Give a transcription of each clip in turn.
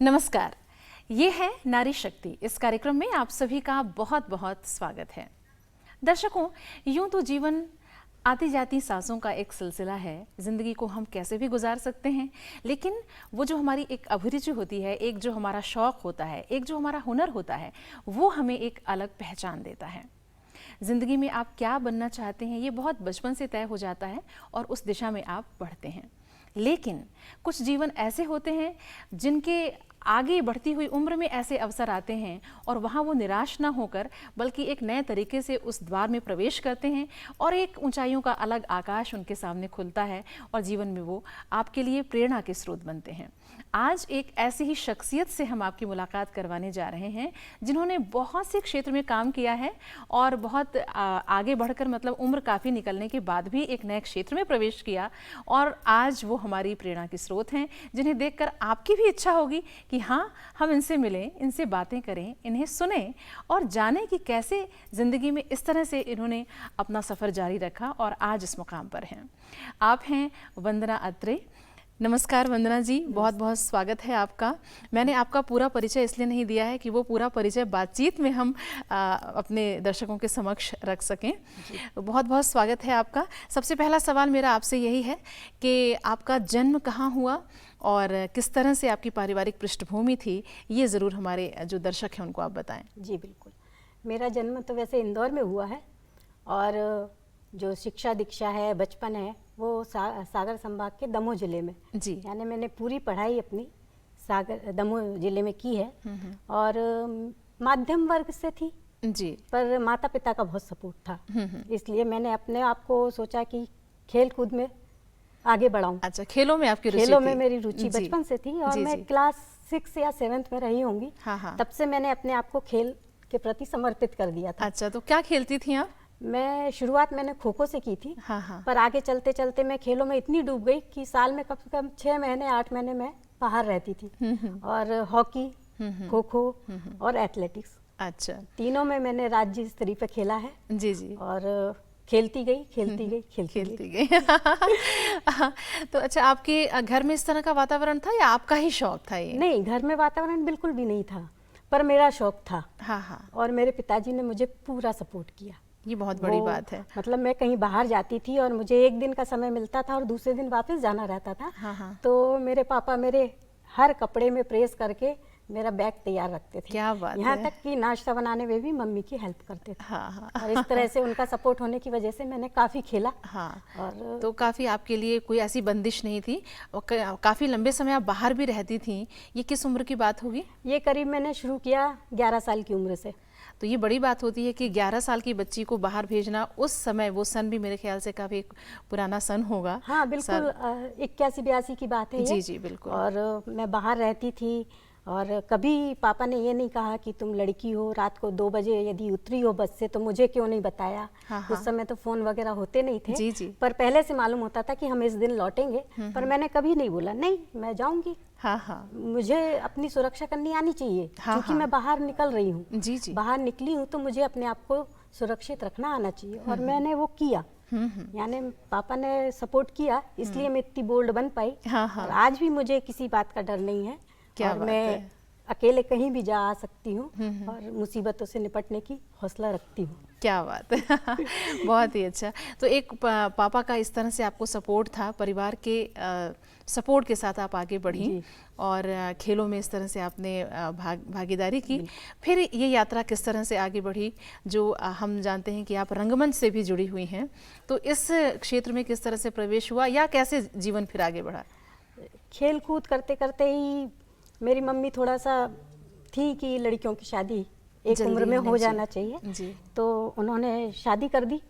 नमस्कार, ये है नारी शक्ति। इस कार्यक्रम में आप सभी का बहुत बहुत स्वागत है। दर्शकों, यूं तो जीवन आती जाती सांसों का एक सिलसिला है। ज़िंदगी को हम कैसे भी गुजार सकते हैं, लेकिन वो जो हमारी एक अभिरुचि होती है, एक जो हमारा शौक़ होता है, एक जो हमारा हुनर होता है, वो हमें एक अलग पहचान देता है। ज़िंदगी में आप क्या बनना चाहते हैं, ये बहुत बचपन से तय हो जाता है और उस दिशा में आप बढ़ते हैं। लेकिन कुछ जीवन ऐसे होते हैं जिनके आगे बढ़ती हुई उम्र में ऐसे अवसर आते हैं और वहाँ वो निराश ना होकर बल्कि एक नए तरीके से उस द्वार में प्रवेश करते हैं और एक ऊंचाइयों का अलग आकाश उनके सामने खुलता है और जीवन में वो आपके लिए प्रेरणा के स्रोत बनते हैं। आज एक ऐसी ही शख्सियत से हम आपकी मुलाकात करवाने जा रहे हैं जिन्होंने बहुत से क्षेत्र में काम किया है और बहुत आगे बढ़कर मतलब उम्र काफ़ी निकलने के बाद भी एक नए क्षेत्र में प्रवेश किया और आज वो हमारी प्रेरणा के स्रोत हैं, जिन्हें देखकर आपकी भी इच्छा होगी कि हाँ, हम इनसे मिलें, इनसे बातें करें, इन्हें सुनें और जानें कि कैसे ज़िंदगी में इस तरह से इन्होंने अपना सफ़र जारी रखा और आज इस मुकाम पर हैं। आप हैं वंदना अत्रे। नमस्कार वंदना जी, बहुत बहुत स्वागत है आपका। मैंने आपका पूरा परिचय इसलिए नहीं दिया है कि वो पूरा परिचय बातचीत में हम अपने दर्शकों के समक्ष रख सकें। बहुत बहुत स्वागत है आपका। सबसे पहला सवाल मेरा आपसे यही है कि आपका जन्म कहाँ हुआ और किस तरह से आपकी पारिवारिक पृष्ठभूमि थी, ये ज़रूर हमारे जो दर्शक हैं उनको आप बताएं। जी बिल्कुल, मेरा जन्म तो वैसे इंदौर में हुआ है और जो शिक्षा दीक्षा है, बचपन है, वो सागर संभाग के दमोह जिले में जी, यानी मैंने पूरी पढ़ाई अपनी सागर दमोह जिले में की है और मध्यम वर्ग से थी जी, पर माता पिता का बहुत सपोर्ट था, इसलिए मैंने अपने आप को सोचा कि खेल कूद में आगे बढ़ाऊं। अच्छा, खेलों में आपकी रुचि खेलों थी? में मेरी रुचि बचपन से थी और मैं क्लास 6 या 7th में रही होंगी। हाँ। तब से मैंने अपने आप को खेल के प्रति समर्पित कर दिया था। अच्छा, तो क्या खेलती थी आप? मैं शुरुआत मैंने खो खो से की थी। हाँ। पर आगे चलते चलते मैं खेलों में इतनी डूब गई कि साल में कम से कम 6 महीने 8 महीने मैं बाहर रहती थी और हॉकी, खो खो और एथलेटिक्स, अच्छा, तीनों में मैंने राज्य स्तरीय पे खेला है। जी और खेलती गई। तो अच्छा, आपके घर में इस तरह का वातावरण था या आपका ही शौक था ये? नहीं, घर में वातावरण बिल्कुल भी नहीं था, पर मेरा शौक था। हाँ। और मेरे पिताजी ने मुझे पूरा सपोर्ट किया। ये बहुत बड़ी बात है। मतलब मैं कहीं बाहर जाती थी और मुझे एक दिन का समय मिलता था और दूसरे दिन वापस जाना रहता था। हाँ। तो मेरे पापा मेरे हर कपड़े में प्रेस करके मेरा बैग तैयार रखते थे। क्या बात है। यहाँ तक कि नाश्ता बनाने में भी मम्मी की हेल्प करते थे। हाँ। और इस तरह से उनका सपोर्ट होने की वजह से मैंने काफ़ी खेला। हाँ। और तो काफ़ी आपके लिए कोई ऐसी बंदिश नहीं थी और काफ़ी लंबे समय आप बाहर भी रहती थी। ये किस उम्र की बात होगी? ये करीब मैंने शुरू किया 11 साल की उम्र से। तो ये बड़ी बात होती है कि 11 साल की बच्ची को बाहर भेजना, उस समय वो सन भी मेरे ख्याल से काफ़ी पुराना सन होगा। हाँ बिल्कुल, 81-82 की बात है ये। जी बिल्कुल। और मैं बाहर रहती थी और कभी पापा ने ये नहीं कहा कि तुम लड़की हो, रात को 2 बजे यदि उतरी हो बस से तो मुझे क्यों नहीं बताया। हाँ। उस समय तो फ़ोन वगैरह होते नहीं थे। जी। पर पहले से मालूम होता था कि हम इस दिन लौटेंगे। पर मैंने कभी नहीं बोला नहीं मैं जाऊंगी। हाँ। मुझे अपनी सुरक्षा करनी आनी चाहिए। क्योंकि मैं बाहर निकल रही हूँ। जी। बाहर निकली हूँ तो मुझे अपने आप को सुरक्षित रखना आना चाहिए और मैंने वो किया। यानी पापा ने सपोर्ट किया, इसलिए मैं इतनी बोल्ड बन पाई। हाँ। और आज भी मुझे किसी बात का डर नहीं है। क्या और बात मैं है। अकेले कहीं भी जा आ सकती हूँ और मुसीबतों से निपटने की हौसला रखती हूँ। क्या बात है। बहुत ही अच्छा। तो एक पापा का इस तरह से आपको सपोर्ट था, परिवार के सपोर्ट के साथ आप आगे बढ़ी और खेलों में इस तरह से आपने भागीदारी की। फिर ये यात्रा किस तरह से आगे बढ़ी, जो हम जानते हैं कि आप रंगमंच से भी जुड़ी हुई हैं, तो इस क्षेत्र में किस तरह से प्रवेश हुआ या कैसे जीवन फिर आगे बढ़ा? खेल कूद करते करते ही मेरी मम्मी थोड़ा सा थी कि लड़कियों की शादी एक उम्र में हो जाना चाहिए। तो उन्होंने शादी कर दी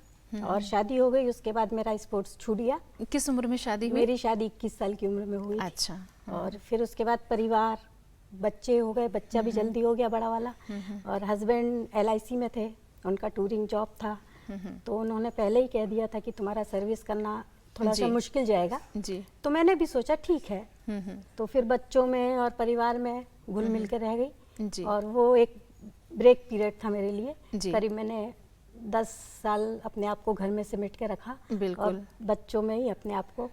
और शादी हो गई। उसके बाद मेरा स्पोर्ट्स छूट गया। किस उम्र में शादी हुई? मेरी शादी 21 साल की उम्र में हुई। अच्छा। और फिर उसके बाद परिवार, बच्चे हो गए, बच्चा भी जल्दी हो गया बड़ा वाला। और हस्बैंड LIC में थे, उनका टूरिंग जॉब था। तो उन्होंने पहले ही कह दिया था कि तुम्हारा सर्विस करना थोड़ा सा मुश्किल जाएगा। तो मैंने भी सोचा ठीक है। तो फिर बच्चों में और परिवार में घुल मिल के रह गई। और वो एक ब्रेक पीरियड था मेरे लिए। करीब मैंने 10 साल अपने आप को घर में सिमट के रखा बिल्कुल। और बच्चों में ही अपने आप को।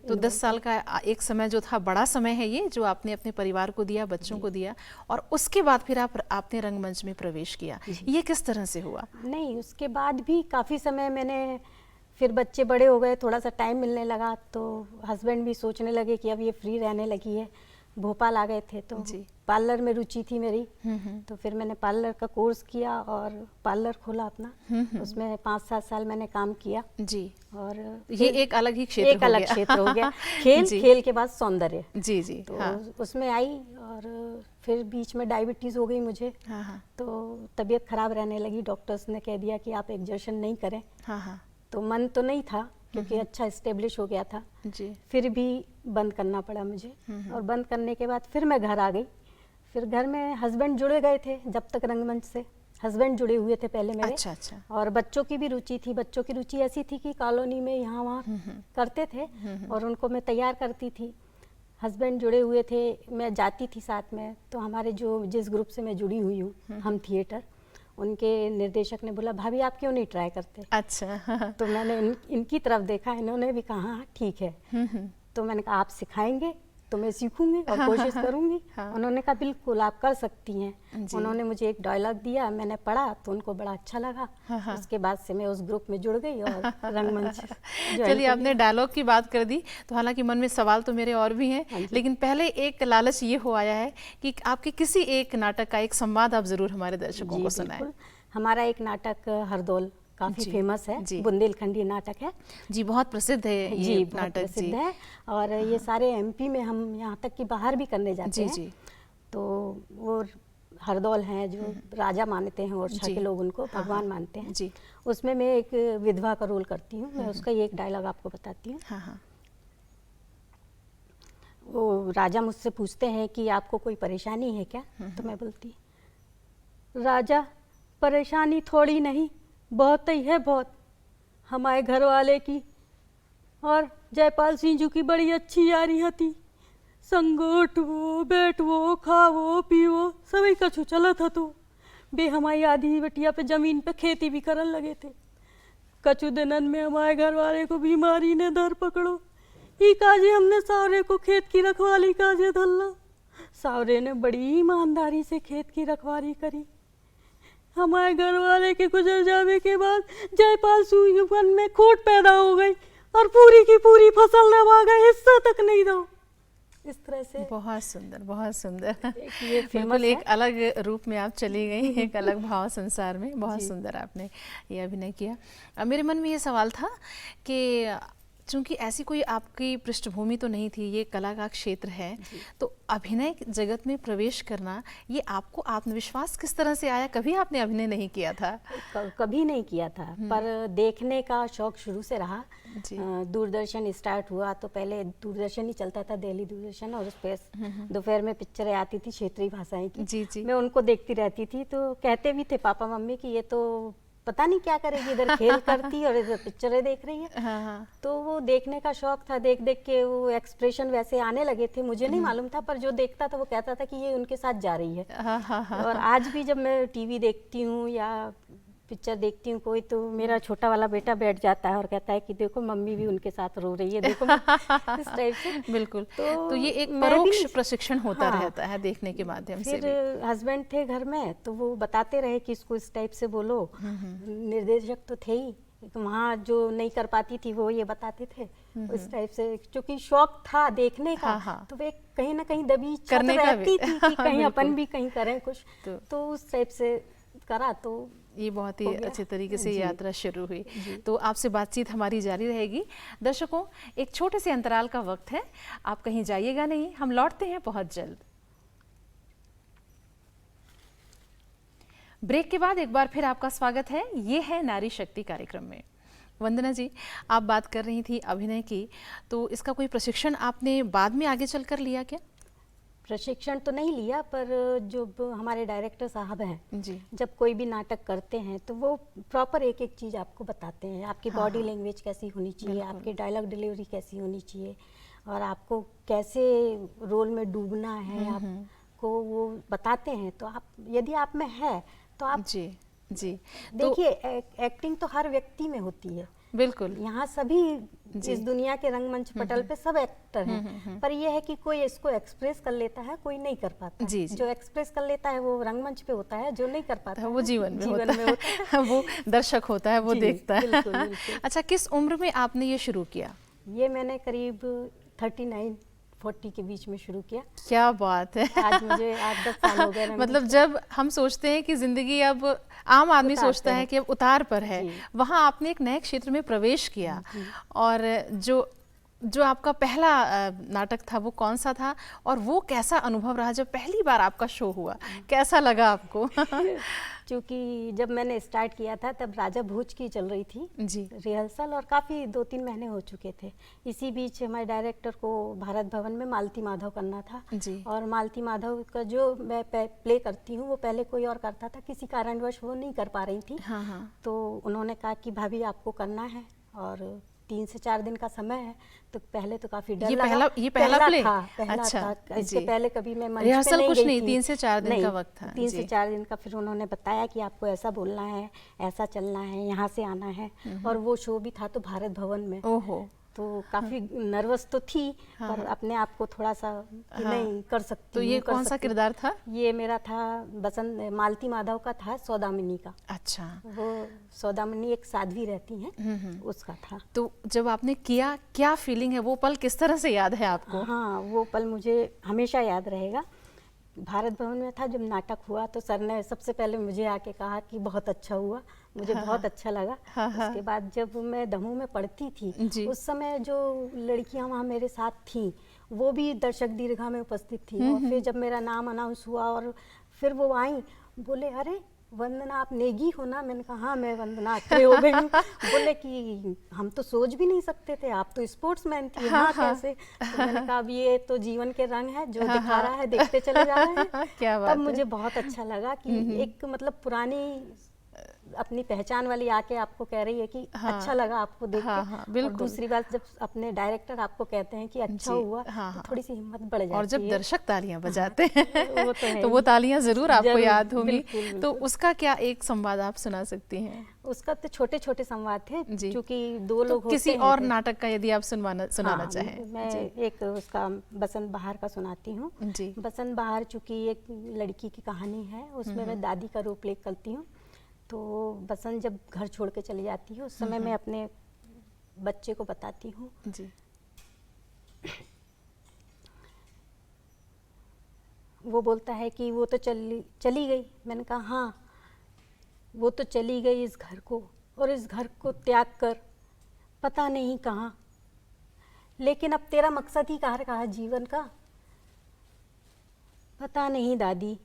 तो 10 साल का एक समय जो था, बड़ा समय है ये, जो आपने अपने परिवार को दिया, बच्चों को दिया, और उसके बाद फिर आपने रंगमंच में प्रवेश किया। ये किस तरह से हुआ? नहीं, उसके बाद भी काफ़ी समय मैंने, फिर बच्चे बड़े हो गए, थोड़ा सा टाइम मिलने लगा, तो हस्बैंड भी सोचने लगे कि अब ये फ्री रहने लगी है। भोपाल आ गए थे तो पार्लर में रुचि थी मेरी, तो फिर मैंने पार्लर का कोर्स किया और पार्लर खोला अपना। उसमें 5-7 साल मैंने काम किया जी। और ये एक अलग ही क्षेत्र, एक अलग क्षेत्र हो गया। खेल के बाद सौंदर्य। जी जी। तो हाँ। उसमें आई और फिर बीच में डायबिटीज़ हो गई मुझे। हाँ हाँ। तो तबीयत खराब रहने लगी, डॉक्टर्स ने कह दिया कि आप एग्जर्शन नहीं करें। हाँ हाँ। तो मन तो नहीं था क्योंकि अच्छा इस्टेब्लिश हो गया था जी। फिर भी बंद करना पड़ा मुझे। और बंद करने के बाद फिर मैं घर आ गई। फिर घर में हस्बैंड जुड़े गए थे, जब तक रंगमंच से हस्बैंड जुड़े हुए थे पहले मेरे। अच्छा अच्छा। और बच्चों की भी रुचि थी। बच्चों की रुचि ऐसी थी कि कॉलोनी में यहाँ वहाँ करते थे और उनको मैं तैयार करती थी। हस्बैंड जुड़े हुए थे, मैं जाती थी साथ में। तो हमारे जिस ग्रुप से मैं जुड़ी हुई हूँ, हम थिएटर, उनके निर्देशक ने बोला भाभी आप क्यों नहीं ट्राई करते। अच्छा। तो मैंने इनकी तरफ देखा, इन्होंने भी कहा हाँ ठीक है। तो मैंने कहा आप सिखाएंगे तो मैं सीखूंगी और कोशिश करूंगी। हाँ। उन्होंने कहा बिल्कुल आप कर सकती हैं। उन्होंने मुझे एक डायलॉग दिया, मैंने पढ़ा तो उनको बड़ा अच्छा लगा। उसके बाद से मैं उस ग्रुप में जुड़ गई और रंगमंच चलिए, आपने डायलॉग की बात कर दी तो हालांकि मन में सवाल तो मेरे और भी हैं, लेकिन पहले एक लालच ये हो आया है कि आपके किसी एक नाटक का एक संवाद आप जरूर हमारे दर्शकों को सुनाएं। हमारा एक नाटक हरदौल काफी फेमस है, बुंदेलखंडी नाटक है जी, बहुत प्रसिद्ध है ये नाटक। प्रसिद्ध है और ये सारे एमपी में, हम यहाँ तक कि बाहर भी करने जाते हैं। जी। तो वो हरदौल हैं जो राजा मानते हैं, ओरछा के लोग उनको भगवान मानते हैं जी। उसमें मैं एक विधवा का रोल करती हूँ। मैं उसका एक डायलॉग आपको बताती हूँ। हाँ। वो राजा मुझसे पूछते हैं कि आपको कोई परेशानी है क्या। तो मैं बोलती, राजा परेशानी थोड़ी नहीं, बहुत ही है, बहुत। हमारे घर वाले की और जयपाल सिंह जी की बड़ी अच्छी यारी हती। संग उठवो बैठवो खावो पीवो सभी कछु चलत हतो। बे हमारी आधी बटिया पे जमीन पे खेती भी करन लगे थे। कछु दिनन में हमारे घर वाले को बीमारी ने दर पकड़ो। ई काजे हमने सावरे को खेत की रखवाली काजे धरला। सावरे ने बड़ी ईमानदारी से खेत की रखवाली करी। हमारे घर वाले के गुजर जाने के बाद जयपाल सिंह में खोट पैदा हो गई और पूरी की पूरी फसल दबा गए, हिस्सा तक नहीं दो। इस तरह से बहुत सुंदर, बहुत सुंदर। ये बिल्कुल एक अलग रूप में आप चली गई, एक अलग भाव संसार में। बहुत सुंदर आपने ये अभिनय किया। मेरे मन में ये सवाल था कि चूंकि ऐसी कोई आपकी पृष्ठभूमि तो नहीं थी, ये कला का क्षेत्र है, तो अभिनय जगत में प्रवेश करना, ये आपको आत्मविश्वास किस तरह से आया? कभी आपने अभिनय नहीं किया था? कभी नहीं किया था, पर देखने का शौक शुरू से रहा। दूरदर्शन स्टार्ट हुआ तो पहले दूरदर्शन ही चलता था, दिल्ली दूरदर्शन, और उस पर दोपहर में पिक्चरें आती थी क्षेत्रीय भाषाएं की। जी। मैं उनको देखती रहती थी। तो कहते भी थे पापा मम्मी कि ये तो पता नहीं क्या करेगी, इधर खेल करती और इधर पिक्चरें देख रही है। हाँ। तो वो देखने का शौक था, देख देख के वो एक्सप्रेशन वैसे आने लगे थे। मुझे नहीं मालूम था, पर जो देखता था वो कहता था कि ये उनके साथ जा रही है। और आज भी जब मैं टीवी देखती हूँ या पिक्चर देखती हूँ कोई, तो मेरा छोटा वाला बेटा बैठ जाता है और कहता है कि देखो मम्मी भी उनके साथ रो रही है, देखो इस टाइप से। बिल्कुल। तो ये एक परोक्ष प्रशिक्षण होता रहता है देखने के माध्यम से। फिर हस्बैंड थे घर में तो वो बताते रहे कि इसको इस टाइप से बोलो। निर्देशक तो थे ही, वहाँ जो नहीं कर पाती थी वो ये बताते थे इस टाइप से। क्योंकि शौक था देखने का, तो वे कहीं ना कहीं दबी छत रहती थी कि कहीं अपन भी कहीं करें कुछ, तो उस टाइप से करा। तो ये बहुत ही अच्छे तरीके से यात्रा शुरू हुई। तो आपसे बातचीत हमारी जारी रहेगी। दर्शकों, एक छोटे से अंतराल का वक्त है, आप कहीं जाइएगा नहीं, हम लौटते हैं बहुत जल्द। ब्रेक के बाद एक बार फिर आपका स्वागत है। ये है नारी शक्ति कार्यक्रम में। वंदना जी, आप बात कर रही थी अभिनय की, तो इसका कोई प्रशिक्षण आपने बाद में आगे चलकर लिया क्या? प्रशिक्षण तो नहीं लिया, पर जो हमारे डायरेक्टर साहब हैं जी, जब कोई भी नाटक करते हैं तो वो प्रॉपर एक एक चीज़ आपको बताते हैं। आपकी बॉडी लैंग्वेज कैसी होनी चाहिए, आपकी डायलॉग डिलीवरी कैसी होनी चाहिए, और आपको कैसे रोल में डूबना है, आपको वो बताते हैं। तो आप, यदि आप में है तो आप जी। देखिए एक्टिंग तो हर व्यक्ति में होती है, बिल्कुल। यहाँ सभी इस दुनिया के रंगमंच पटल पे सब एक्टर हैं, पर यह है कि कोई इसको एक्सप्रेस कर लेता है, कोई नहीं कर पाता। जी, जी। जो एक्सप्रेस कर लेता है वो रंगमंच पे होता है, जो नहीं कर पाता है वो जीवन में होता है। वो दर्शक होता है, वो जी, देखता है। बिल्कुल, बिल्कुल। अच्छा, किस उम्र में आपने ये शुरू किया? ये मैंने करीब 39-40 के बीच में शुरू किया। क्या बात है। आज मुझे 8-10 साल हो गए। मतलब जब हम सोचते हैं कि जिंदगी अब आम आदमी सोचता है कि अब उतार पर है, वहाँ आपने एक नए क्षेत्र में प्रवेश किया। और जो आपका पहला नाटक था वो कौन सा था, और वो कैसा अनुभव रहा जब पहली बार आपका शो हुआ, कैसा लगा आपको? क्योंकि जब मैंने स्टार्ट किया था तब राजा भोज की चल रही थी जी रिहर्सल, और काफ़ी 2-3 महीने हो चुके थे। इसी बीच हमारे डायरेक्टर को भारत भवन में मालती माधव करना था जी। और मालती माधव का जो मैं प्ले करती हूँ वो पहले कोई और करता था, किसी कारणवश वो नहीं कर पा रही थी। हाँ हाँ। तो उन्होंने कहा कि भाभी आपको करना है और 3 से 4 दिन का समय है। तो पहले तो काफी डर लगा। ये पहला प्ले था, पहला अच्छा, था। इससे पहले कभी मैं मंच पे रिहर्सल नहीं कुछ गई नहीं, थी। 3 से 4 दिन का वक्त था। 3 से 4 दिन का। फिर उन्होंने बताया कि आपको ऐसा बोलना है, ऐसा चलना है, यहाँ से आना है। और वो शो भी था तो भारत भवन में। ओहो। तो काफी नर्वस तो थी, पर अपने आप को थोड़ा सा कि नहीं कर सकती। तो ये कौन सा किरदार था? ये मेरा था बसंत मालती माधव का था, सौदामिनी का। अच्छा। वो सौदामिनी एक साध्वी रहती हैं, उसका था। तो जब आपने किया, क्या फीलिंग है, वो पल किस तरह से याद है आपको? हाँ, वो पल मुझे हमेशा याद रहेगा। भारत भवन में था जब नाटक हुआ तो सर ने सबसे पहले मुझे आके कहा कि बहुत अच्छा हुआ। मुझे बहुत अच्छा लगा। उसके बाद जब मैं दमोह में पढ़ती थी उस समय जो लड़कियां वहाँ मेरे साथ थीं वो भी दर्शक दीर्घा में उपस्थित थी। और फिर जब मेरा नाम अनाउंस हुआ और फिर वो आई, बोले अरे वंदना आप नेगी हो ना? मैंने कहा हाँ मैं वंदना अत्रे हो गई हूँ। बोले कि हम तो सोच भी नहीं सकते थे, आप तो स्पोर्ट्समैन थी। हाँ कैसे? तो मैंने कहा अब ये तो जीवन के रंग है, जो दिखा रहा है देखते चले जा रहे हैं। क्या बात तब मुझे बहुत अच्छा लगा कि एक मतलब पुरानी अपनी पहचान वाली आके आपको कह रही है कि अच्छा लगा आपको देख के। और दूसरी बात जब अपने डायरेक्टर आपको कहते हैं कि अच्छा हुआ तो थोड़ी सी हिम्मत बढ़ जाती है। और जब दर्शक तालियां बजाते हैं तो वो तालियां जरूर आपको याद होंगी। तो उसका क्या एक संवाद आप सुना सकती हैं? उसका तो छोटे छोटे संवाद थे क्योंकि 2 लोग होते हैं। किसी और नाटक का यदि आप सुनाना चाहें। मैं एक उसका बसंत बहार का सुनाती हूँ। बसंत बहार चूंकि एक लड़की की कहानी है, उसमें मैं दादी का रोल प्ले करती हूँ। तो बसंत जब घर छोड़ के चली जाती है उस समय मैं अपने बच्चे को बताती हूँ जी। वो बोलता है कि वो तो चली गई। मैंने कहा हाँ वो तो चली गई इस घर को, और इस घर को त्याग कर पता नहीं कहाँ, लेकिन अब तेरा मकसद ही कहाँ जीवन का पता नहीं दादी।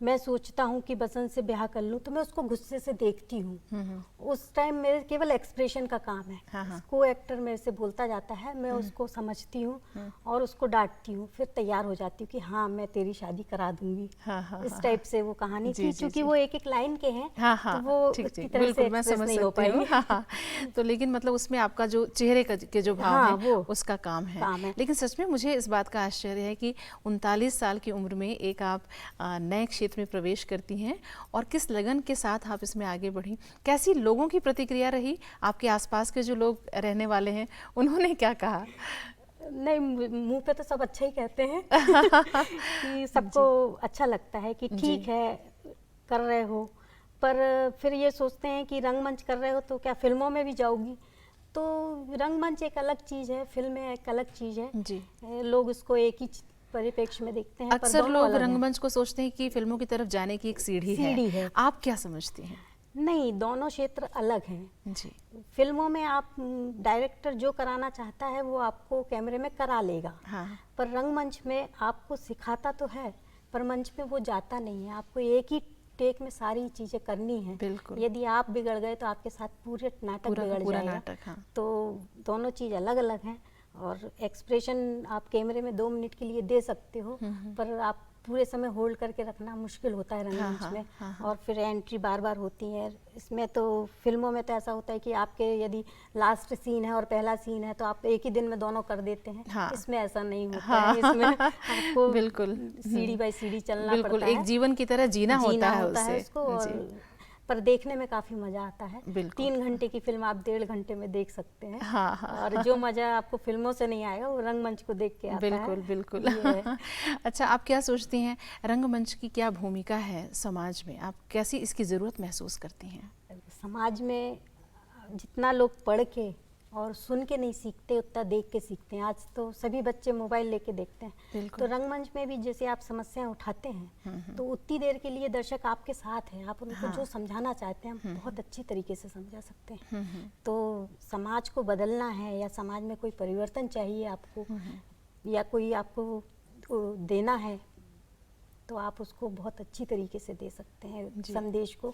मैं सोचता हूँ कि बसंत से ब्याह कर लूँ तो मैं उसको गुस्से से देखती हूँ। उस टाइम मेरे केवल एक्सप्रेशन का काम है। को एक्टर मेरे से बोलता जाता है, मैं उसको समझती हूँ और उसको डांटती हूँ, फिर तैयार हो जाती हूँ कि हाँ मैं तेरी शादी करा दूंगी। इस टाइप से वो कहानी थी। क्योंकि वो एक एक लाइन के हैं तो वो उसकी तरह से एक्सप्रेस नहीं हो पाएगी। तो लेकिन मतलब उसमें आपका जो चेहरे के जो भाव है उसका काम है। लेकिन सच में मुझे इस बात का आश्चर्य है कि 39 साल की उम्र में एक आप नए क्षेत्र में प्रवेश करती हैं और किस लगन के साथ आप इसमें आगे बढ़ी। कैसी लोगों की प्रतिक्रिया रही? आपके आसपास के जो लोग रहने वाले हैं उन्होंने क्या कहा? नहीं, मुंह पे तो सब अच्छा ही कहते हैं कि सबको अच्छा लगता है कि ठीक है कर रहे हो, पर फिर ये सोचते हैं कि रंगमंच कर रहे हो तो क्या फिल्मों में भी जाओगी? तो रंगमंच एक अलग चीज़ है, फिल्में एक अलग चीज़ है जी। लोग इसको एक ही परिप्रेक्ष्य में देखते हैं। अक्सर लोग रंगमंच को सोचते हैं कि फिल्मों की तरफ जाने की एक सीढ़ी है। आप क्या समझती हैं? नहीं, दोनों क्षेत्र अलग हैं जी। फिल्मों में आप डायरेक्टर जो कराना चाहता है वो आपको कैमरे में करा लेगा। पर रंगमंच में आपको सिखाता तो है पर मंच पे वो जाता नहीं है। आपको एक ही टेक में सारी चीजें करनी है। यदि आप बिगड़ गए तो आपके साथ पूरे नाटक बिगड़ जाएगा। तो दोनों चीज अलग अलग हैं। और एक्सप्रेशन आप कैमरे में 2 मिनट के लिए दे सकते हो, पर आप पूरे समय होल्ड करके रखना मुश्किल होता है रंगमंच में। और फिर एंट्री बार बार होती है। इसमें तो फिल्मों में तो ऐसा होता है कि आपके यदि लास्ट सीन है और पहला सीन है तो आप एक ही दिन में दोनों कर देते हैं। इसमें ऐसा नहीं होता है। इसमें आपको बिल्कुल सीढ़ी बाय सीढ़ी चलना पड़ता है। एक जीवन की तरह जीना होता है उसको। और पर देखने में काफी मजा आता है। बिल्कुल। 3 घंटे की फिल्म आप 1.5 घंटे में देख सकते हैं। हाँ, हाँ, और जो मजा आपको फिल्मों से नहीं आएगा वो रंगमंच को देख के आता बिल्कुल है। बिल्कुल। ये है। अच्छा, आप क्या सोचती हैं रंगमंच की क्या भूमिका है समाज में? आप कैसी इसकी ज़रूरत महसूस करती हैं? समाज में जितना लोग पढ़ के और सुन के नहीं सीखते, उतना देख के सीखते हैं। आज तो सभी बच्चे मोबाइल लेके देखते हैं। बिल्कुल। तो रंगमंच में भी जैसे आप समस्याएं उठाते हैं तो उतनी देर के लिए दर्शक आपके साथ हैं, आप उनको जो समझाना चाहते हैं हम बहुत अच्छी तरीके से समझा सकते हैं। तो समाज को बदलना है या समाज में कोई परिवर्तन चाहिए आपको या कोई आपको देना है तो आप उसको बहुत अच्छी तरीके से दे सकते हैं संदेश को,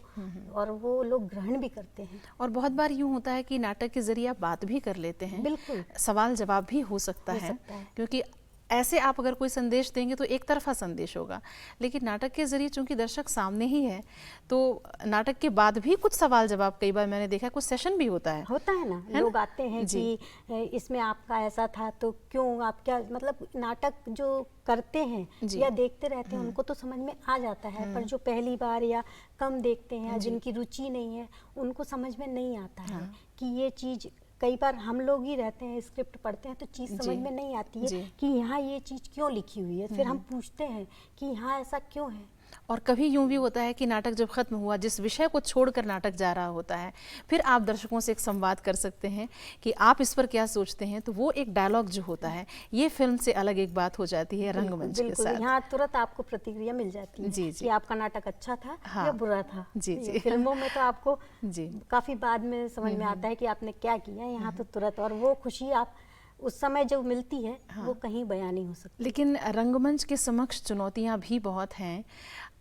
और वो लोग ग्रहण भी करते हैं। और बहुत बार यूँ होता है कि नाटक के ज़रिए आप बात भी कर लेते हैं, बिल्कुल सवाल जवाब भी हो सकता है, क्योंकि ऐसे आप अगर कोई संदेश देंगे तो एक तरफा संदेश होगा, लेकिन नाटक के ज़रिए चूंकि दर्शक सामने ही है तो नाटक के बाद भी कुछ सवाल जवाब, कई बार मैंने देखा कुछ सेशन भी होता है ना, लोग आते हैं कि इसमें आपका ऐसा था तो क्यों, आप क्या मतलब नाटक जो करते हैं या देखते रहते हैं उनको तो समझ में आ जाता है, पर जो पहली बार या कम देखते हैं या जिनकी रुचि नहीं है उनको समझ में नहीं आता है कि ये चीज़, कई बार हम लोग ही रहते हैं स्क्रिप्ट पढ़ते हैं तो चीज़ समझ में नहीं आती है कि यहाँ ये चीज़ क्यों लिखी हुई है, फिर हम पूछते हैं कि यहाँ ऐसा क्यों है। और कभी यूं भी होता है कि नाटक जब खत्म हुआ, जिस विषय को छोड़कर नाटक जा रहा होता है, फिर आप दर्शकों से एक संवाद कर सकते हैं कि आप इस पर क्या सोचते हैं, तो वो एक डायलॉग जो होता है ये फिल्म से अलग एक बात हो जाती है रंगमंच के साथ। यहाँ तुरंत आपको प्रतिक्रिया मिल जाती है जी, कि आपका नाटक अच्छा था या बुरा था। जी। फिल्मों में तो आपको काफी बाद में समझ में आता है कि आपने क्या किया, यहाँ तो तुरंत, और वो खुशी आप उस समय जो मिलती है वो कहीं बयान नहीं हो सकती। लेकिन रंगमंच के समक्ष चुनौतियां भी बहुत हैं।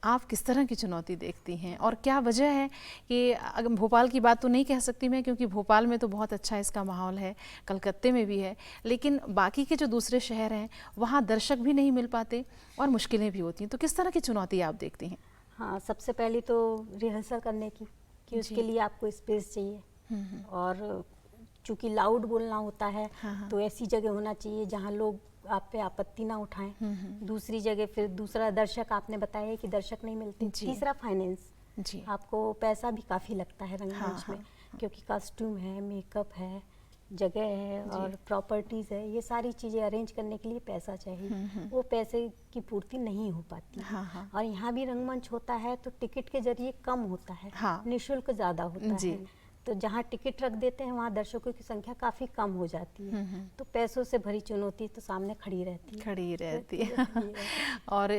आप किस तरह की चुनौती देखती हैं और क्या वजह है कि, अगर भोपाल की बात तो नहीं कह सकती मैं क्योंकि भोपाल में तो बहुत अच्छा इसका माहौल है, कलकत्ते में भी है, लेकिन बाकी के जो दूसरे शहर हैं वहाँ दर्शक भी नहीं मिल पाते और मुश्किलें भी होती हैं, तो किस तरह की चुनौती आप देखती हैं? हाँ, सबसे पहले तो रिहर्सल करने की, कि उसके लिए आपको स्पेस चाहिए, और चूँकि लाउड बोलना होता है तो ऐसी जगह होना चाहिए जहाँ लोग आप पे आपत्ति ना उठाएं। दूसरी जगह फिर दूसरा दर्शक, आपने बताया कि दर्शक नहीं मिलते। तीसरा फाइनेंस, आपको पैसा भी काफ़ी लगता है रंगमंच में, क्योंकि कॉस्ट्यूम है, मेकअप है, जगह है और प्रॉपर्टीज़ है, ये सारी चीज़ें अरेंज करने के लिए पैसा चाहिए। वो पैसे की पूर्ति नहीं हो पाती। और यहाँ भी रंगमंच होता है तो टिकट के जरिए कम होता है, निःशुल्क ज़्यादा होता है। तो जहाँ टिकट रख देते हैं वहाँ दर्शकों की संख्या काफ़ी कम हो जाती है, तो पैसों से भरी चुनौती तो सामने खड़ी रहती है। और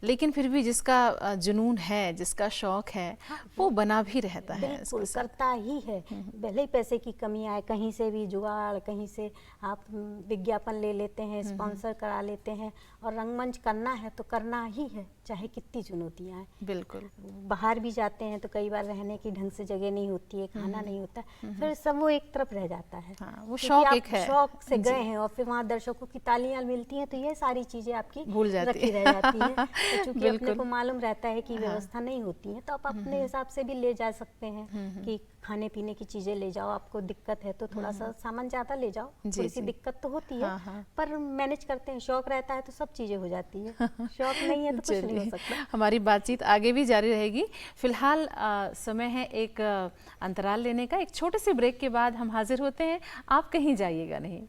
लेकिन फिर भी जिसका जुनून है, जिसका शौक है, वो बना भी रहता है, बिल्कुल करता ही है। भले ही पैसे की कमी आए, कहीं से भी जुगाड़, कहीं से आप विज्ञापन ले लेते हैं, स्पॉन्सर करा लेते हैं, और रंगमंच करना है तो करना ही है, चाहे कितनी चुनौतियाँ आए। बिल्कुल। बाहर भी जाते हैं तो कई बार रहने की ढंग से जगह नहीं होती है, खाना नहीं होता, फिर सब वो एक तरफ रह जाता है। वो शौक एक है, शौक से गए हैं और फिर वहाँ दर्शकों की तालियां मिलती हैं तो ये सारी चीजें आपकी भूल जाती रखी रह जाती हैं। तो चूंकि अपने को मालूम रहता है कि व्यवस्था नहीं होती है तो आप अपने हिसाब से भी ले जा सकते हैं कि खाने पीने की चीजें ले जाओ, आपको दिक्कत है तो थोड़ा सा सामान ज्यादा ले जाओ, थोड़ी सी दिक्कत तो होती है पर मैनेज करते हैं। शौक रहता है तो सब चीजें हो जाती है, शौक नहीं है तो कुछ नहीं हो सकता। हमारी बातचीत आगे भी जारी रहेगी। फिलहाल समय है एक अंतराल लेने का। एक छोटे से ब्रेक के बाद हम हाजिर होते हैं, आप कहीं जाइएगा नहीं।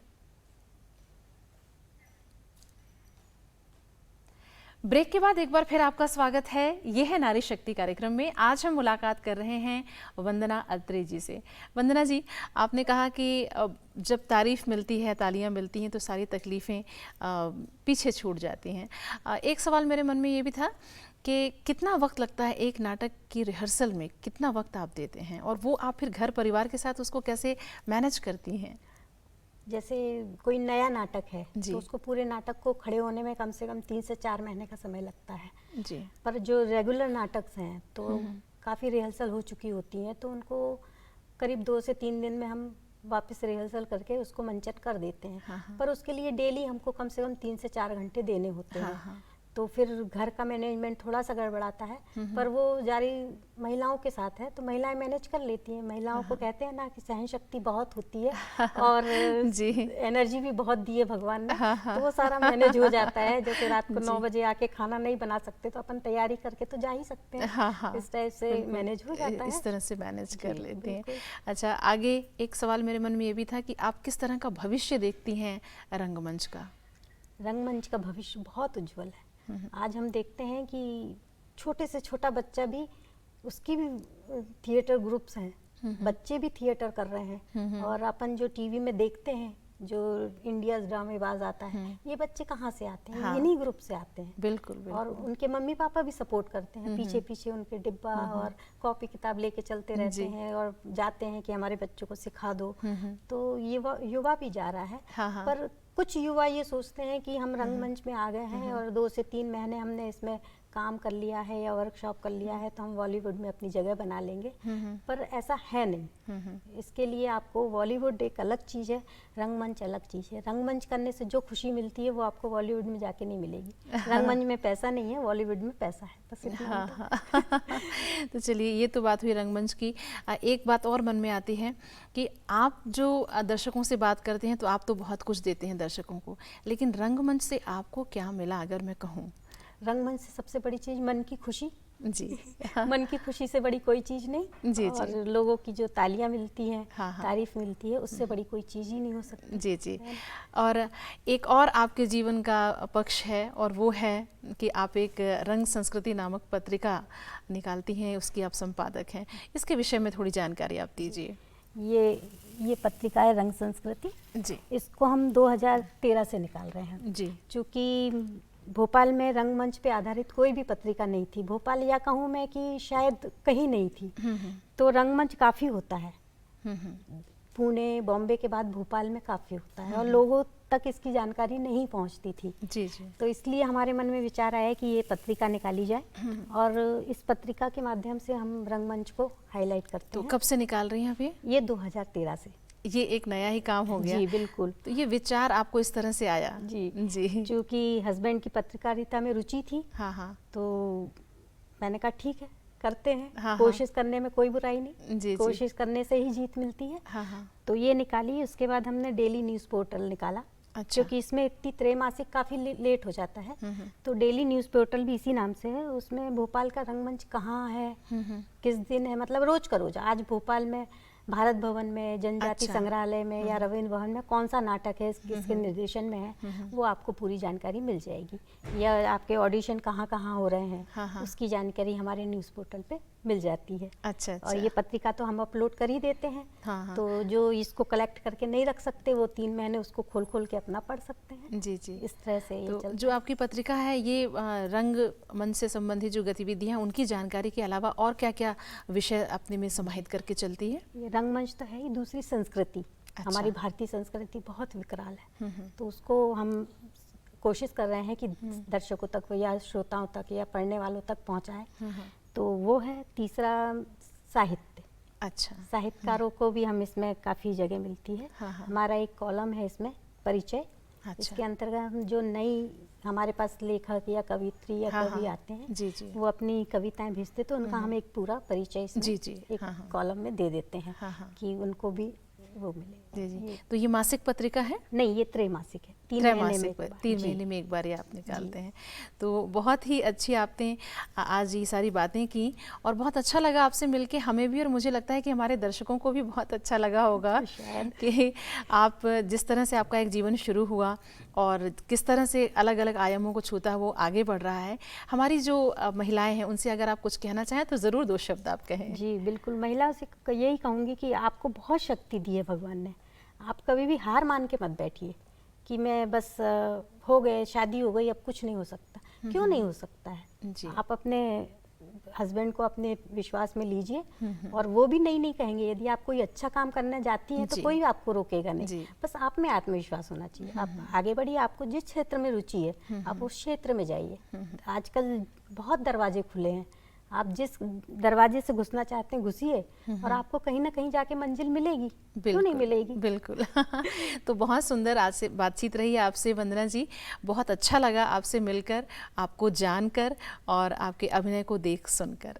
ब्रेक के बाद एक बार फिर आपका स्वागत है। ये है नारी शक्ति कार्यक्रम में। आज हम मुलाकात कर रहे हैं वंदना अत्रे जी से। वंदना जी, आपने कहा कि जब तारीफ मिलती है, तालियां मिलती हैं तो सारी तकलीफ़ें पीछे छूट जाती हैं। एक सवाल मेरे मन में ये भी था कि कितना वक्त लगता है एक नाटक की रिहर्सल में, कितना वक्त आप देते हैं और वो आप फिर घर परिवार के साथ उसको कैसे मैनेज करती हैं? जैसे कोई नया नाटक है तो उसको पूरे नाटक को खड़े होने में कम से कम 3 से 4 महीने का समय लगता है जी। पर जो रेगुलर नाटक हैं तो काफ़ी रिहर्सल हो चुकी होती हैं तो उनको करीब 2 से 3 दिन में हम वापस रिहर्सल करके उसको मंचन कर देते हैं। पर उसके लिए डेली हमको कम से कम 3 से 4 घंटे देने होते हैं। तो फिर घर का मैनेजमेंट थोड़ा सा गड़बड़ाता है, पर वो जारी महिलाओं के साथ है तो महिलाएं मैनेज कर लेती हैं। महिलाओं को कहते हैं ना कि सहन शक्ति बहुत होती है और जी। एनर्जी भी बहुत दी है भगवान ने, हाँ। तो वो सारा मैनेज हो जाता है। जैसे रात को 9 बजे आके खाना नहीं बना सकते तो अपन तैयारी करके तो जा ही सकते हैं। हाँ। इस टाइप से मैनेज हो जाता है, इस तरह से मैनेज कर जी, लेते हैं। बिल्कुल। अच्छा, आगे एक सवाल मेरे मन में ये भी था कि आप किस तरह का भविष्य देखती हैं रंगमंच का? रंगमंच का भविष्य बहुत उज्जवल है। आज हम देखते हैं कि छोटे से छोटा बच्चा भी, उसकी भी थिएटर ग्रुप्स हैं, बच्चे भी थिएटर कर रहे हैं। और अपन जो टीवी में देखते हैं, जो इंडियाज ड्रामेबाज आता है, ये बच्चे कहाँ से आते हैं? हाँ। इन्हीं ग्रुप से आते हैं। बिल्कुल, बिल्कुल। और उनके मम्मी पापा भी सपोर्ट करते हैं, पीछे पीछे उनके डिब्बा और कॉपी किताब लेके चलते रहते हैं और जाते हैं कि हमारे बच्चों को सिखा दो। तो युवा भी जा रहा है। हाँ। पर कुछ युवा ये सोचते हैं कि हम रंगमंच में आ गए हैं और 2 से 3 महीने हमने इसमें काम कर लिया है या वर्कशॉप कर लिया है तो हम बॉलीवुड में अपनी जगह बना लेंगे, पर ऐसा है नहीं। इसके लिए आपको बॉलीवुड एक अलग चीज़ है, रंगमंच अलग चीज़ है। रंगमंच करने से जो खुशी मिलती है वो आपको बॉलीवुड में जाके नहीं मिलेगी। रंगमंच में पैसा नहीं है, बॉलीवुड में पैसा है, बस इतना ही। हाँ। तो चलिए, ये तो बात हुई रंगमंच की। एक बात और मन में आती है कि आप जो दर्शकों से बात करते हैं तो आप तो बहुत कुछ देते हैं दर्शकों को, लेकिन रंगमंच से आपको क्या मिला अगर मैं कहूँ? रंगमंच से सबसे बड़ी चीज़ मन की खुशी। जी। मन की खुशी से बड़ी कोई चीज़ नहीं। जी, और जी। लोगों की जो तालियां मिलती हैं, हाँ। तारीफ मिलती है, उससे बड़ी कोई चीज़ ही नहीं हो सकती। जी, जी। और एक और आपके जीवन का पक्ष है और वो है कि आप एक रंग संस्कृति नामक पत्रिका निकालती हैं, उसकी आप संपादक हैं। इसके विषय में थोड़ी जानकारी आप दीजिए। ये पत्रिका है रंग संस्कृति। जी। इसको हम 2013 से निकाल रहे हैं। जी। क्योंकि भोपाल में रंगमंच पे आधारित कोई भी पत्रिका नहीं थी। भोपाल या कहूँ मैं कि शायद कहीं नहीं थी। तो रंगमंच काफ़ी होता है। पुणे, बॉम्बे के बाद भोपाल में काफ़ी होता है और लोगों तक इसकी जानकारी नहीं पहुंचती थी। जी, जी। तो इसलिए हमारे मन में विचार आया कि ये पत्रिका निकाली जाए और इस पत्रिका के माध्यम से हम रंगमंच को हाईलाइट करते तो हैं। कब से निकाल रही हैं आप ये 2013 से। ये एक नया ही काम हो गया। जी, बिल्कुल। तो ये विचार आपको इस तरह से आया? जी जी। क्योंकि हस्बैंड की पत्रकारिता में रुचि थी। हाँ। तो मैंने कहा ठीक है, करते हैं। हाँ। कोशिश करने में कोई बुराई नहीं। जी। कोशिश करने से ही जीत मिलती है। हाँ। तो ये निकाली। उसके बाद हमने डेली न्यूज़ पोर्टल निकाला। अच्छा। क्योंकि इसमें इतनी त्रैमासिक काफ़ी लेट हो जाता है। तो डेली न्यूज़ पोर्टल भी इसी नाम से है। उसमें भोपाल का रंगमंच कहाँ है, किस दिन है, मतलब रोज का रोज। आज भोपाल में भारत भवन में, जनजाति अच्छा। संग्रहालय में या रविंद्र भवन में कौन सा नाटक है, किसके निर्देशन में है, वो आपको पूरी जानकारी मिल जाएगी। या आपके ऑडिशन कहाँ कहाँ हो रहे हैं, उसकी जानकारी हमारे न्यूज़ पोर्टल पे मिल जाती है। अच्छा। और ये पत्रिका तो हम अपलोड कर ही देते हैं। हाँ। तो जो इसको कलेक्ट करके नहीं रख सकते वो 3 महीने उसको खोल खोल के अपना पढ़ सकते हैं। जी, जी। इस तरह से ये तो चलता जो आपकी पत्रिका है, ये रंग मंच से संबंधित जो गतिविधियां, उनकी जानकारी के अलावा और क्या क्या विषय अपने में समाहित करके चलती है? ये रंगमंच तो है ही, दूसरी संस्कृति। अच्छा। हमारी भारतीय संस्कृति बहुत विकराल है। तो उसको हम कोशिश कर रहे हैं कि दर्शकों तक या श्रोताओं तक या पढ़ने वालों तक पहुंचाएं। तो वो है। तीसरा साहित्य। अच्छा। साहित्यकारों को भी हम इसमें काफ़ी जगह मिलती है। हमारा एक कॉलम है इसमें, परिचय। अच्छा। इसके अंतर्गत हम जो नई हमारे पास लेखक या कवित्री या कवि आते हैं, जी, जी। वो अपनी कविताएं भेजते तो उनका हम एक पूरा परिचय इसमें जी, जी। एक कॉलम में दे देते हैं कि उनको भी वो मिले। जी, जी। तो ये मासिक पत्रिका है? नहीं, ये त्रैमासिक है। 3 महीने में एक बार। 3 महीने में एक बार ये आप निकालते हैं। तो बहुत ही अच्छी आपने आज ये सारी बातें की और बहुत अच्छा लगा आपसे मिलके, हमें भी, और मुझे लगता है कि हमारे दर्शकों को भी बहुत अच्छा लगा होगा कि आप जिस तरह से आपका एक जीवन शुरू हुआ और किस तरह से अलग अलग आयामों को छूता वो आगे बढ़ रहा है। हमारी जो महिलाएं हैं उनसे अगर आप कुछ कहना चाहें तो ज़रूर 2 शब्द आप कहें। जी बिल्कुल, महिलाओं से यही कहूँगी कि आपको बहुत शक्ति दी है भगवान ने। आप कभी भी हार मान के मत बैठिए कि मैं बस हो गए, शादी हो गई, अब कुछ नहीं हो सकता। क्यों नहीं हो सकता है? जी। आप अपने हस्बैंड को अपने विश्वास में लीजिए और वो भी नहीं कहेंगे। यदि आप कोई अच्छा काम करने जाती हैं तो कोई आपको रोकेगा नहीं। बस आप में आत्मविश्वास होना चाहिए। आप आगे बढ़िए, आपको जिस क्षेत्र में रुचि है आप उस क्षेत्र में जाइए। आजकल बहुत दरवाजे खुले हैं, आप जिस दरवाजे से घुसना चाहते हैं घुसिए और आपको कहीं ना कहीं जाके मंजिल मिलेगी, क्यों नहीं मिलेगी। बिल्कुल। तो बहुत सुंदर आज से बातचीत रही आपसे वंदना जी, बहुत अच्छा लगा आपसे मिलकर, आपको जानकर और आपके अभिनय को देख सुनकर।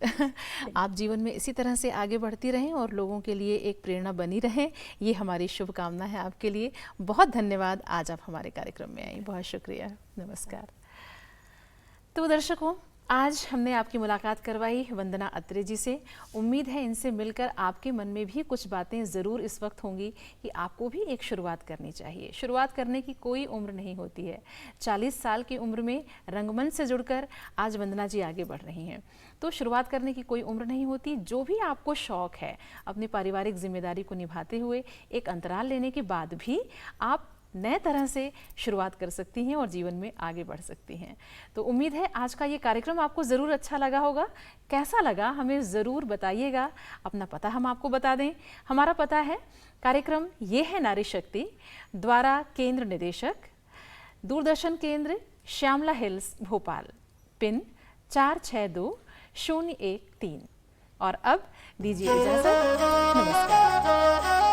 आप जीवन में इसी तरह से आगे बढ़ती रहें और लोगों के लिए एक प्रेरणा बनी रहें, ये हमारी शुभकामना है आपके लिए। बहुत धन्यवाद, आज आप हमारे कार्यक्रम में आई, बहुत शुक्रिया, नमस्कार। तो दर्शकों, आज हमने आपकी मुलाकात करवाई वंदना अत्रे जी से। उम्मीद है इनसे मिलकर आपके मन में भी कुछ बातें ज़रूर इस वक्त होंगी कि आपको भी एक शुरुआत करनी चाहिए। शुरुआत करने की कोई उम्र नहीं होती है। 40 साल की उम्र में रंगमंच से जुड़कर आज वंदना जी आगे बढ़ रही हैं। तो शुरुआत करने की कोई उम्र नहीं होती। जो भी आपको शौक़ है, अपनी पारिवारिक जिम्मेदारी को निभाते हुए एक अंतराल लेने के बाद भी आप नए तरह से शुरुआत कर सकती हैं और जीवन में आगे बढ़ सकती हैं। तो उम्मीद है आज का ये कार्यक्रम आपको ज़रूर अच्छा लगा होगा। कैसा लगा हमें ज़रूर बताइएगा। अपना पता हम आपको बता दें। हमारा पता है, कार्यक्रम ये है नारी शक्ति, द्वारा केंद्र निदेशक, दूरदर्शन केंद्र, श्यामला हिल्स, भोपाल, पिन 462013। और अब दीजिए इजाज़त, नमस्कार।